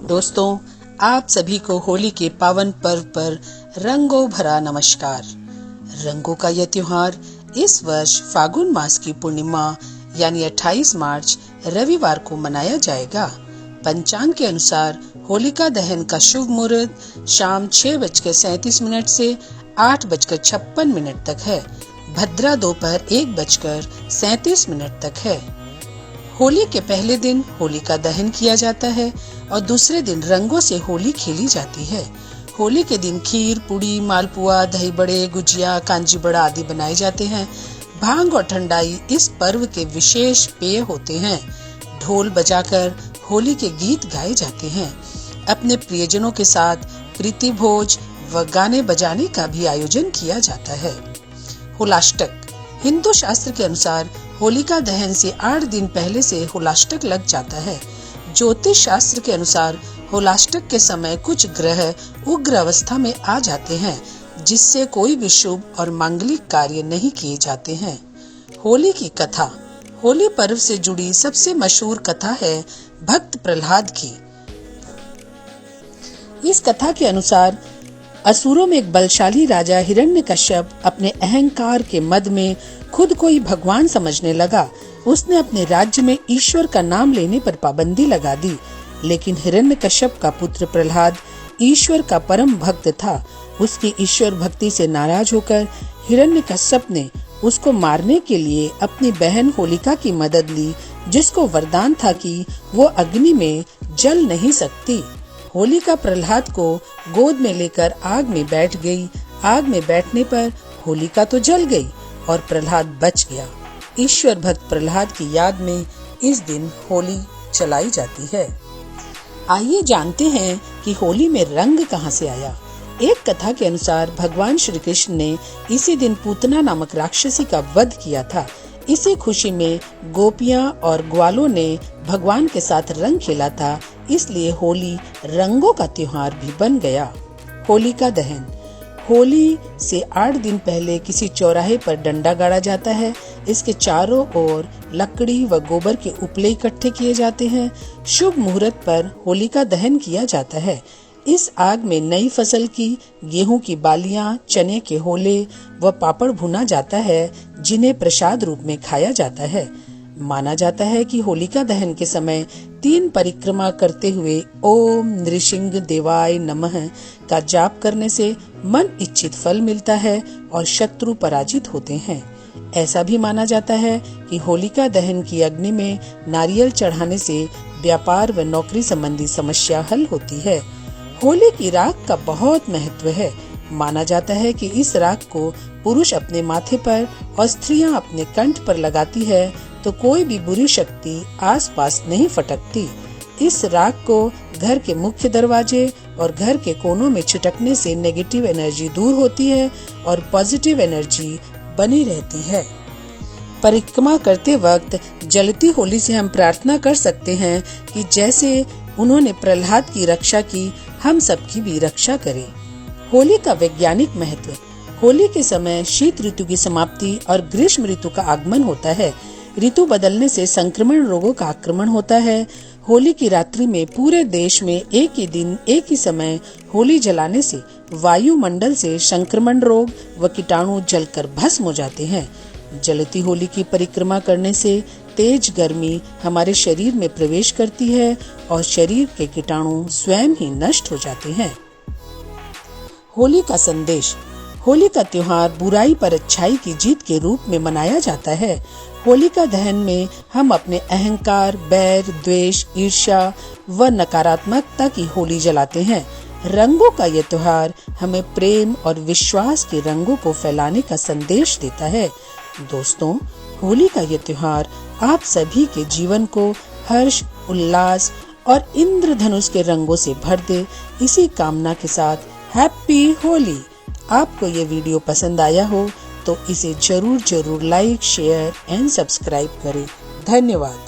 दोस्तों, आप सभी को होली के पावन पर्व पर रंगों भरा नमस्कार। रंगों का यह त्योहार इस वर्ष फागुन मास की पूर्णिमा यानी 28 मार्च रविवार को मनाया जाएगा। पंचांग के अनुसार होलिका दहन का शुभ मुहूर्त शाम 6:37 से 8:56 तक है। भद्रा दोपहर 1:37 तक है। होली के पहले दिन होलिका दहन किया जाता है और दूसरे दिन रंगों से होली खेली जाती है। होली के दिन खीर, पूड़ी, मालपुआ, दही बड़े, गुजिया, कांजी बड़ा आदि बनाए जाते हैं। भांग और ठंडाई इस पर्व के विशेष पेय होते हैं। ढोल बजाकर होली के गीत गाए जाते हैं। अपने प्रियजनों के साथ प्रीति भोज व गाने बजाने का भी आयोजन किया जाता है। होलाष्टक हिंदू शास्त्र के अनुसार होलिका दहन से 8 दिन पहले से होलाष्टक लग जाता है। ज्योतिष शास्त्र के अनुसार होलाष्टक के समय कुछ ग्रह उग्र अवस्था में आ जाते हैं, जिससे कोई भी शुभ और मांगलिक कार्य नहीं किए जाते हैं। होली की कथा होली पर्व से जुड़ी सबसे मशहूर कथा है भक्त प्रहलाद की। इस कथा के अनुसार असुरों में एक बलशाली राजा हिरण्यकश्यप अपने अहंकार के मद में खुद को ही भगवान समझने लगा। उसने अपने राज्य में ईश्वर का नाम लेने पर पाबंदी लगा दी, लेकिन हिरण्यकश्यप का पुत्र प्रहलाद ईश्वर का परम भक्त था। उसकी ईश्वर भक्ति से नाराज होकर हिरण्यकश्यप ने उसको मारने के लिए अपनी बहन होलिका की मदद ली, जिसको वरदान था कि वो अग्नि में जल नहीं सकती। होलिका प्रहलाद को गोद में लेकर आग में बैठ गई। आग में बैठने पर होलिका तो जल गई और प्रहलाद बच गया। ईश्वर भक्त प्रहलाद की याद में इस दिन होली चलाई जाती है। आइए जानते हैं कि होली में रंग कहां से आया। एक कथा के अनुसार भगवान श्री कृष्ण ने इसी दिन पूतना नामक राक्षसी का वध किया था। इसी खुशी में गोपियां और ग्वालों ने भगवान के साथ रंग खेला था, इसलिए होली रंगों का त्योहार भी बन गया। होलिका दहन होली से 8 दिन पहले किसी चौराहे पर डंडा गाड़ा जाता है। इसके चारों ओर लकड़ी व गोबर के उपले इकट्ठे किए जाते हैं। शुभ मुहूर्त पर होलिका दहन किया जाता है। इस आग में नई फसल की गेहूं की बालियां, चने के होले व पापड़ भुना जाता है, जिन्हें प्रसाद रूप में खाया जाता है। माना जाता है कि होलिका दहन के समय 3 परिक्रमा करते हुए ओम नृसिंह देवाय नमः का जाप करने से मन इच्छित फल मिलता है और शत्रु पराजित होते हैं। ऐसा भी माना जाता है कि होलिका दहन की अग्नि में नारियल चढ़ाने से व्यापार व नौकरी संबंधी समस्या हल होती है। होली की राख का बहुत महत्व है। माना जाता है कि इस राख को पुरुष अपने माथे पर और स्त्रियां अपने कंठ पर लगाती है तो कोई भी बुरी शक्ति आसपास नहीं फटकती। इस राख को घर के मुख्य दरवाजे और घर के कोनों में छिटकने से नेगेटिव एनर्जी दूर होती है और पॉजिटिव एनर्जी बनी रहती है। परिक्रमा करते वक्त जलती होली से हम प्रार्थना कर सकते हैं कि जैसे उन्होंने प्रहलाद की रक्षा की, हम सबकी भी रक्षा करें। होली का वैज्ञानिक महत्व होली के समय शीत ऋतु की समाप्ति और ग्रीष्म ऋतु का आगमन होता है। ऋतु बदलने से संक्रमण रोगों का आक्रमण होता है। होली की रात्रि में पूरे देश में एक ही दिन एक ही समय होली जलाने से वायुमंडल से संक्रमण रोग व कीटाणु जलकर भस्म हो जाते हैं। जलती होली की परिक्रमा करने से तेज गर्मी हमारे शरीर में प्रवेश करती है और शरीर के कीटाणु स्वयं ही नष्ट हो जाते हैं। होली का संदेश होली का त्योहार बुराई पर अच्छाई की जीत के रूप में मनाया जाता है। होलिका दहन में हम अपने अहंकार, बैर, द्वेष, ईर्ष्या व नकारात्मकता की होली जलाते हैं। रंगों का ये त्योहार हमें प्रेम और विश्वास के रंगों को फैलाने का संदेश देता है। दोस्तों, होली का ये त्योहार आप सभी के जीवन को हर्ष, उल्लास और इंद्रधनुष के रंगों से भर दे। इसी कामना के साथ हैप्पी होली। आपको ये वीडियो पसंद आया हो तो इसे जरूर लाइक, शेयर एंड सब्सक्राइब करें। धन्यवाद।